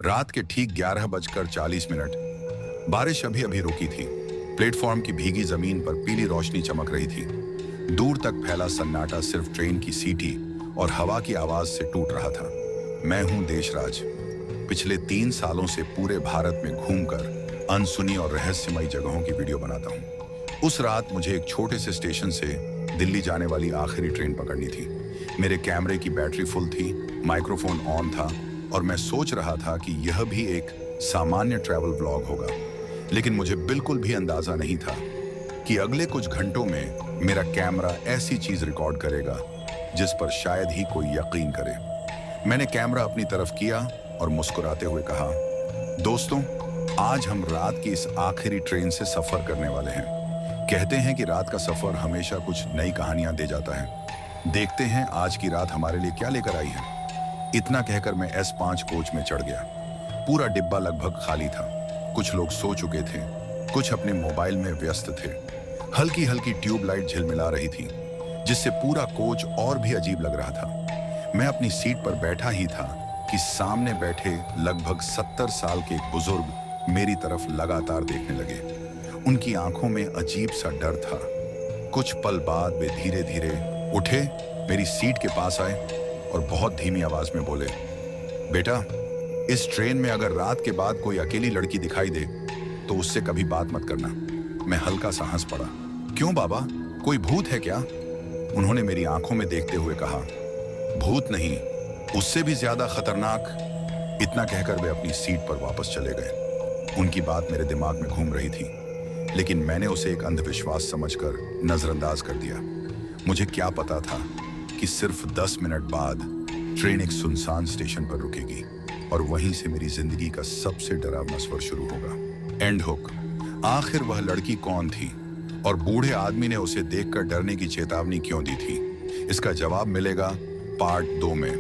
रात के ठीक 11:40 बारिश अभी अभी रुकी थी। प्लेटफॉर्म की भीगी जमीन पर पीली रोशनी चमक रही थी। दूर तक फैला सन्नाटा सिर्फ ट्रेन की सीटी और हवा की आवाज से टूट रहा था। मैं हूं देशराज। पिछले 3 सालों से पूरे भारत में घूमकर अनसुनी और रहस्यमयी जगहों की वीडियो बनाता हूं। उस रात मुझे एक छोटे से स्टेशन से दिल्ली जाने वाली आखिरी ट्रेन पकड़नी थी। मेरे कैमरे की बैटरी फुल थी, माइक्रोफोन ऑन था और मैं सोच रहा था कि यह भी एक सामान्य ट्रैवल व्लॉग होगा। लेकिन मुझे बिल्कुल भी अंदाजा नहीं था कि अगले कुछ घंटों में मेरा कैमरा ऐसी चीज रिकॉर्ड करेगा जिस पर शायद ही कोई यकीन करे। मैंने कैमरा अपनी तरफ किया और मुस्कुराते हुए कहा, दोस्तों, आज हम रात की इस आखिरी ट्रेन से सफर करने वाले हैं। कहते हैं कि रात का सफर हमेशा कुछ नई कहानियां दे जाता है। देखते हैं आज की रात हमारे लिए क्या लेकर आई है। इतना कहकर मैं S5 कोच में चढ़ गया। पूरा डिब्बा लगभग खाली था। कुछ लोग सो चुके थे, कुछ अपने मोबाइल में व्यस्त थे। हल्की हल्की ट्यूबलाइट झिलमिला रही थी, जिससे पूरा कोच और भी अजीब लग रहा था। मैं अपनी सीट पर बैठा ही था कि सामने बैठे लगभग 70 साल के एक बुजुर्ग मेरी तरफ लगातार देखने लगे। उनकी आंखों में अजीब सा डर था। कुछ पल बाद वे धीरे धीरे उठे, मेरी सीट के पास आए और बहुत धीमी आवाज में बोले, बेटा, इस ट्रेन में अगर रात के बाद कोई अकेली लड़की दिखाई दे तो उससे कभी बात मत करना। मैं हल्का सा हंस पड़ा। क्यों बाबा, कोई भूत है क्या? उन्होंने मेरी आंखों में देखते हुए कहा, भूत नहीं, उससे भी ज्यादा खतरनाक। इतना कहकर वे अपनी सीट पर वापस चले गए। उनकी बात मेरे दिमाग में घूम रही थी, लेकिन मैंने उसे एक अंधविश्वास समझकर नजरअंदाज कर दिया। मुझे क्या पता था कि सिर्फ 10 मिनट बाद ट्रेन एक सुनसान स्टेशन पर रुकेगी और वहीं से मेरी जिंदगी का सबसे डरावना सफर शुरू होगा। And hook. आखिर वह लड़की कौन थी और बूढ़े आदमी ने उसे देखकर डरने की चेतावनी क्यों दी थी? इसका जवाब मिलेगा पार्ट 2 में।